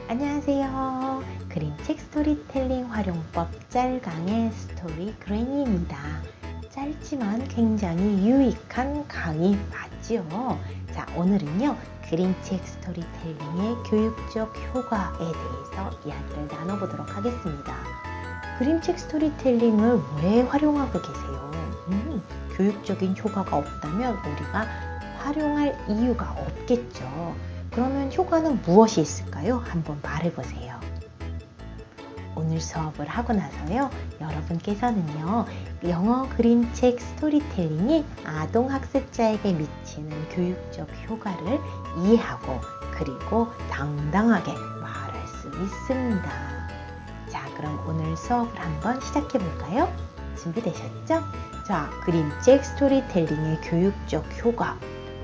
안녕하세요. 그림책 스토리텔링 활용법 짤강의 스토리 그레니입니다. 짧지만 굉장히 유익한 강의 맞지요? 자, 오늘은요. 그림책 스토리텔링의 교육적 효과에 대해서 이야기를 나눠보도록 하겠습니다. 그림책 스토리텔링을 왜 활용하고 계세요? 교육적인 효과가 없다면 우리가 활용할 이유가 없겠죠. 그러면 효과는 무엇이 있을까요? 한번 말해보세요. 오늘 수업을 하고 나서요, 여러분께서는요, 영어 그림책 스토리텔링이 아동학습자에게 미치는 교육적 효과를 이해하고 그리고 당당하게 말할 수 있습니다. 자, 그럼 오늘 수업을 한번 시작해 볼까요? 준비되셨죠? 자, 그림책 스토리텔링의 교육적 효과.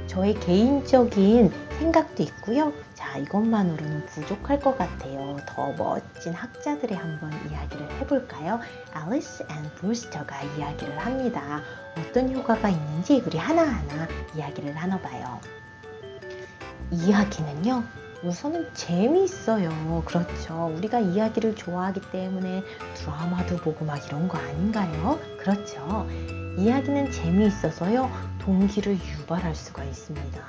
저의 개인적인 생각도 있고요. 자, 이것만으로는 부족할 것 같아요. 더 멋진 학자들의 한번 이야기를 해볼까요? 앨리스 앤 브루스터가 이야기를 합니다. 어떤 효과가 있는지 우리 하나하나 이야기를 나눠봐요. 이야기는요, 우선은 재미있어요. 그렇죠. 우리가 이야기를 좋아하기 때문에 드라마도 보고 막 이런 거 아닌가요? 그렇죠. 이야기는 재미있어서요, 동기를 유발할 수가 있습니다.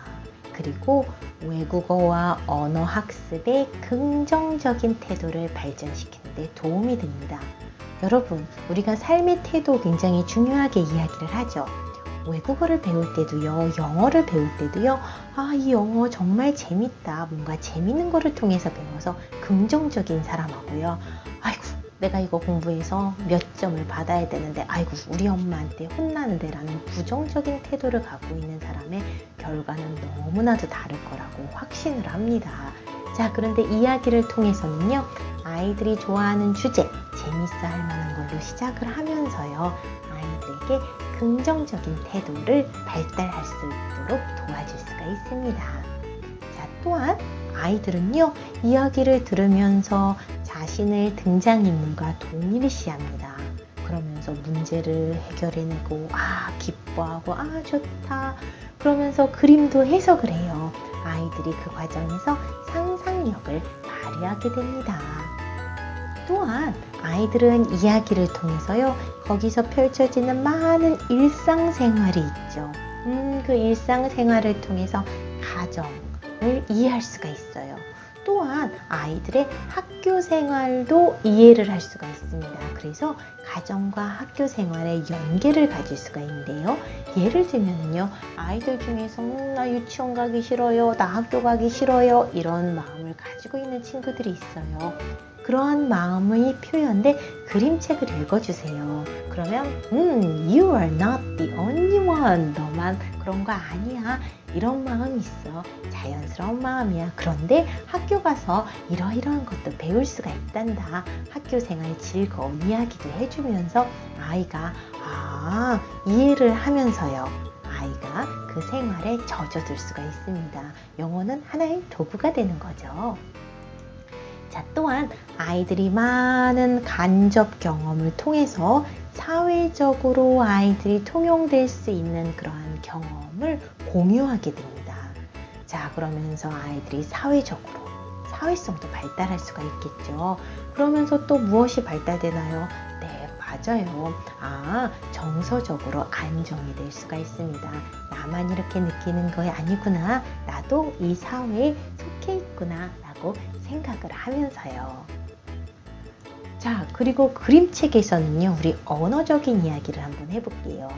그리고 외국어와 언어 학습의 긍정적인 태도를 발전시키는 데 도움이 됩니다. 여러분, 우리가 삶의 태도 굉장히 중요하게 이야기를 하죠. 외국어를 배울 때도요, 영어를 배울 때도요, 이 영어 정말 재밌다. 뭔가 재밌는 거를 통해서 배워서 긍정적인 사람하고요. 아이고, 내가 이거 공부해서 몇 점을 받아야 되는데, 아이고, 우리 엄마한테 혼나는데 라는 부정적인 태도를 갖고 있는 사람의 결과는 너무나도 다를 거라고 확신을 합니다. 자, 그런데 이야기를 통해서는요, 아이들이 좋아하는 주제, 재밌어 할 만한 걸로 시작을 하면서요, 아이들에게 긍정적인 태도를 발달할 수 있도록 도와줄 수가 있습니다. 자, 또한 아이들은요, 이야기를 들으면서 자신을 등장인물과 동일시합니다. 그러면서 문제를 해결해내고, 기뻐하고, 좋다. 그러면서 그림도 해석을 해요. 아이들이 그 과정에서 상상력을 발휘하게 됩니다. 또한 아이들은 이야기를 통해서요, 거기서 펼쳐지는 많은 일상생활이 있죠. 그 일상생활을 통해서 가정을 이해할 수가 있어요. 또한 아이들의 학교 생활도 이해를 할 수가 있습니다. 그래서 가정과 학교 생활의 연계를 가질 수가 있는데요. 예를 들면요, 아이들 중에서 나 유치원 가기 싫어요, 나 학교 가기 싫어요, 이런 마음을 가지고 있는 친구들이 있어요. 그러한 마음의 표현대 그림책을 읽어주세요. 그러면 You are not the only one. 너만 그런 거 아니야. 이런 마음이 있어. 자연스러운 마음이야. 그런데 학교 가서 이러이러한 것도 배울 수가 있단다. 학교 생활 즐거운 이야기도 해주면서 아이가 이해를 하면서요, 아이가 그 생활에 젖어들 수가 있습니다. 영어는 하나의 도구가 되는 거죠. 자, 또한 아이들이 많은 간접 경험을 통해서 사회적으로 아이들이 통용될 수 있는 그러한 경험을 공유하게 됩니다. 자, 그러면서 아이들이 사회성도 발달할 수가 있겠죠. 그러면서 또 무엇이 발달되나요? 네, 맞아요. 정서적으로 안정이 될 수가 있습니다. 나만 이렇게 느끼는 거 아니구나. 나도 이 사회에 속해 있구나 라고 생각을 하면서요. 자, 그리고 그림책에서는요, 우리 언어적인 이야기를 한번 해볼게요.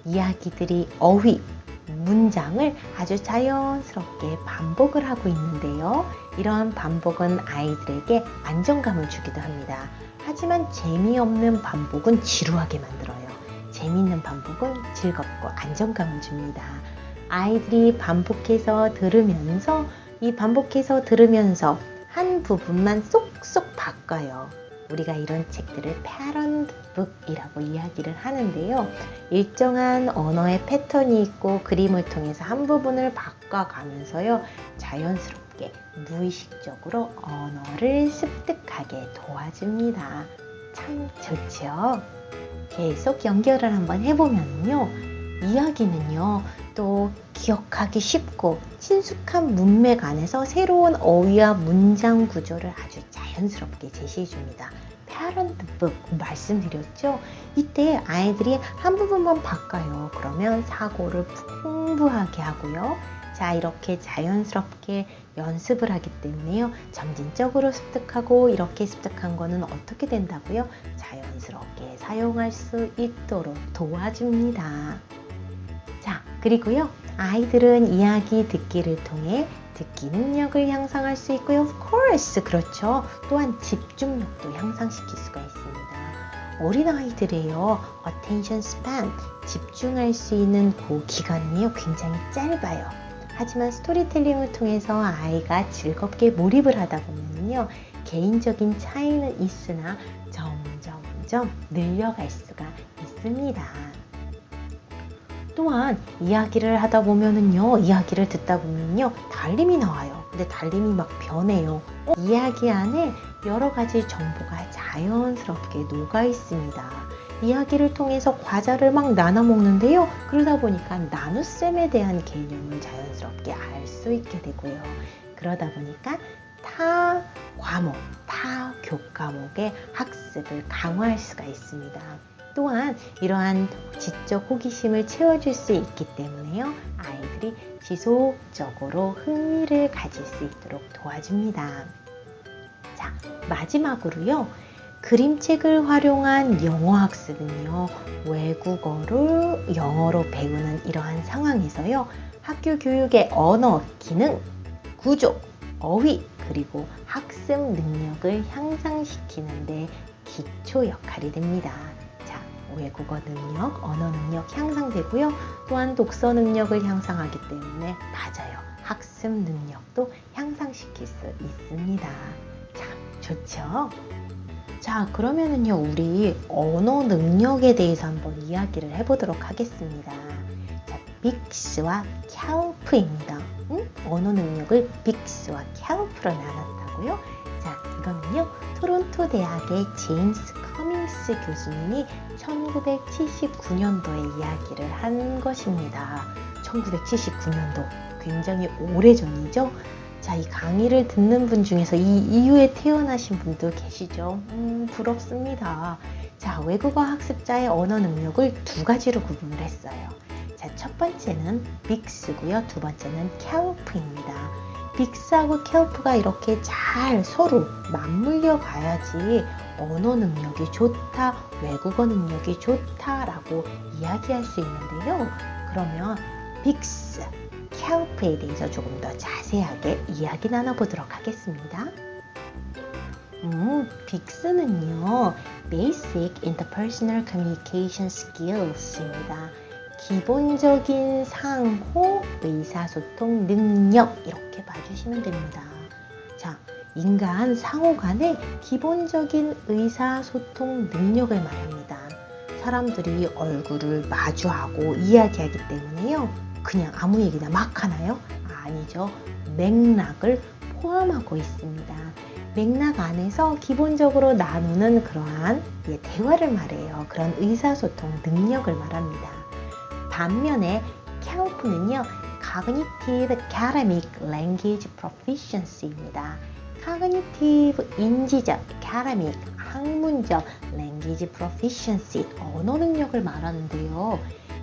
이야기들이 어휘, 문장을 아주 자연스럽게 반복을 하고 있는데요. 이러한 반복은 아이들에게 안정감을 주기도 합니다. 하지만 재미없는 반복은 지루하게 만들어요. 재미있는 반복은 즐겁고 안정감을 줍니다. 아이들이 반복해서 들으면서 한 부분만 쏙쏙 바꿔요. 우리가 이런 책들을 패런 북이라고 이야기를 하는데요. 일정한 언어의 패턴이 있고 그림을 통해서 한 부분을 바꿔가면서요, 자연스럽게 무의식적으로 언어를 습득하게 도와줍니다. 참 좋죠? 계속 연결을 한번 해보면요, 이야기는요, 또 기억하기 쉽고 친숙한 문맥 안에서 새로운 어휘와 문장 구조를 아주 자연스럽게 제시해 줍니다. Parent book 말씀드렸죠? 이때 아이들이 한 부분만 바꿔요. 그러면 사고를 풍부하게 하고요. 자, 이렇게 자연스럽게 연습을 하기 때문에요. 점진적으로 습득하고 이렇게 습득한 거는 어떻게 된다고요? 자연스럽게 사용할 수 있도록 도와줍니다. 자, 그리고요. 아이들은 이야기 듣기를 통해 듣기 능력을 향상할 수 있고요. Of course, 그렇죠. 또한 집중력도 향상시킬 수가 있습니다. 어린아이들이에요. Attention span, 집중할 수 있는 그 기간이요. 굉장히 짧아요. 하지만 스토리텔링을 통해서 아이가 즐겁게 몰입을 하다 보면요. 개인적인 차이는 있으나 점점 늘려갈 수가 있습니다. 또한 이야기를 하다 보면은요, 이야기를 듣다 보면요, 달림이 나와요. 근데 달림이 막 변해요. 이야기 안에 여러 가지 정보가 자연스럽게 녹아 있습니다. 이야기를 통해서 과자를 막 나눠 먹는데요. 그러다 보니까 나눗셈에 대한 개념을 자연스럽게 알 수 있게 되고요. 그러다 보니까 타 과목, 타 교과목의 학습을 강화할 수가 있습니다. 또한 이러한 지적 호기심을 채워줄 수 있기 때문에요. 아이들이 지속적으로 흥미를 가질 수 있도록 도와줍니다. 자, 마지막으로요. 그림책을 활용한 영어 학습은요. 외국어를 영어로 배우는 이러한 상황에서요. 학교 교육의 언어, 기능, 구조, 어휘, 그리고 학습 능력을 향상시키는 데 기초 역할이 됩니다. 자, 외국어 능력, 언어 능력 향상되고요. 또한 독서 능력을 향상하기 때문에 맞아요. 학습 능력도 향상시킬 수 있습니다. 참 좋죠? 자, 그러면은요, 우리 언어 능력에 대해서 한번 이야기를 해보도록 하겠습니다. 자, 빅스와 캘프입니다. 언어 능력을 빅스와 캘프로 나눴다고요? 자, 이거는요, 토론토 대학의 제임스 커밍스 교수님이 1979년도에 이야기를 한 것입니다. 1979년도, 굉장히 오래전이죠? 자, 이 강의를 듣는 분 중에서 이 이후에 태어나신 분도 계시죠? 부럽습니다. 자, 외국어 학습자의 언어 능력을 두 가지로 구분을 했어요. 자, 첫 번째는 빅스고요. 두 번째는 캘프입니다. 빅스하고 캘프가 이렇게 잘 서로 맞물려 가야지 언어 능력이 좋다, 외국어 능력이 좋다라고 이야기할 수 있는데요. 그러면 빅스, 캘프에 대해서 조금 더 자세하게 이야기 나눠보도록 하겠습니다. 빅스는요, Basic Interpersonal Communication Skills입니다. 기본적인 상호 의사소통 능력, 이렇게 봐주시면 됩니다. 자, 인간 상호 간의 기본적인 의사소통 능력을 말합니다. 사람들이 얼굴을 마주하고 이야기하기 때문에요. 그냥 아무 얘기나 막 하나요? 아니죠. 맥락을 포함하고 있습니다. 맥락 안에서 기본적으로 나누는 그러한 대화를 말해요. 그런 의사소통 능력을 말합니다. 반면에 캘프는요, Cognitive Academic Language Proficiency입니다. Cognitive, 인지적, Academic, 학문적, Language Proficiency, 언어 능력을 말하는데요.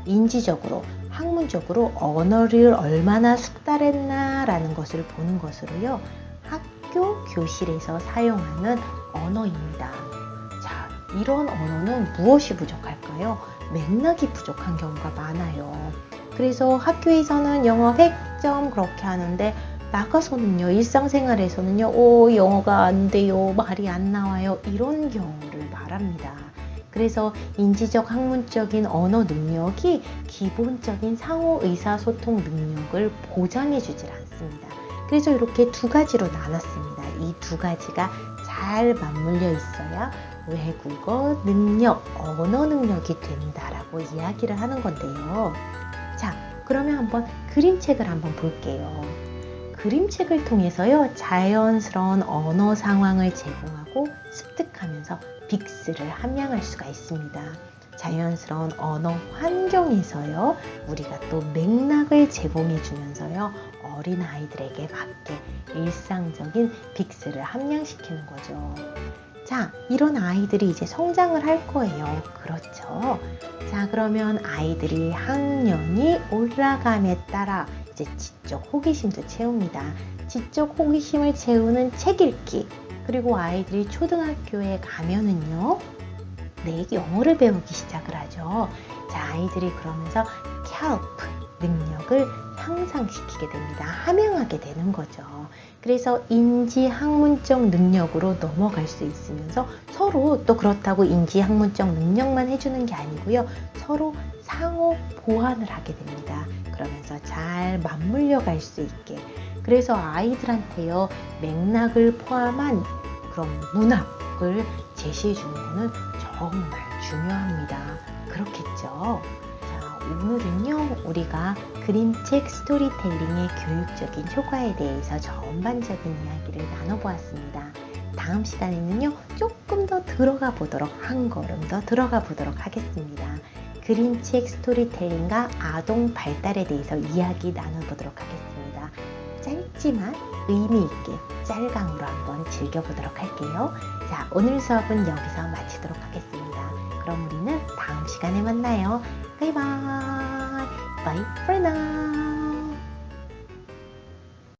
인지적으로, 학문적으로 언어를 얼마나 숙달했나라는 것을 보는 것으로요. 학교 교실에서 사용하는 언어입니다. 자, 이런 언어는 무엇이 부족할까요? 맥락이 부족한 경우가 많아요. 그래서 학교에서는 영어 100점 그렇게 하는데 나가서는요, 일상생활에서는요, 영어가 안 돼요, 말이 안 나와요, 이런 경우를 말합니다. 그래서 인지적, 학문적인 언어 능력이 기본적인 상호 의사소통 능력을 보장해주질 않습니다. 그래서 이렇게 두 가지로 나눴습니다. 이 두 가지가 잘 맞물려 있어야 외국어 능력, 언어 능력이 된다라고 이야기를 하는 건데요. 자, 그러면 한번 그림책을 한번 볼게요. 그림책을 통해서요, 자연스러운 언어 상황을 제공하고 습득하면서 빅스를 함양할 수가 있습니다. 자연스러운 언어 환경에서요, 우리가 또 맥락을 제공해 주면서요, 어린 아이들에게 맞게 일상적인 빅스를 함양시키는 거죠. 자, 이런 아이들이 이제 성장을 할 거예요. 그렇죠? 자, 그러면 아이들이 학년이 올라감에 따라 이제 지적 호기심도 채웁니다. 지적 호기심을 채우는 책 읽기. 그리고 아이들이 초등학교에 가면은요, 네, 영어를 배우기 시작을 하죠. 자, 아이들이 그러면서 CALP 능력을 향상시키게 됩니다. 함양하게 되는 거죠. 그래서 인지학문적 능력으로 넘어갈 수 있으면서 서로 또 그렇다고 인지학문적 능력만 해주는 게 아니고요. 서로 상호 보완을 하게 됩니다. 그러면서 잘 맞물려 갈 수 있게. 그래서 아이들한테요, 맥락을 포함한 그런 문학을 제시해 주는 거는 정말 중요합니다. 그렇겠죠? 자, 오늘은요, 우리가 그림책 스토리텔링의 교육적인 효과에 대해서 전반적인 이야기를 나눠보았습니다. 다음 시간에는요, 조금 더 들어가 보도록, 한 걸음 더 들어가 보도록 하겠습니다. 그림책 스토리텔링과 아동 발달에 대해서 이야기 나눠보도록 하겠습니다. 짧지만 의미 있게 짤강으로 한번 즐겨보도록 할게요. 자, 오늘 수업은 여기서 마치도록 하겠습니다. 그럼 우리는 다음 시간에 만나요. 바이바이. Bye for now.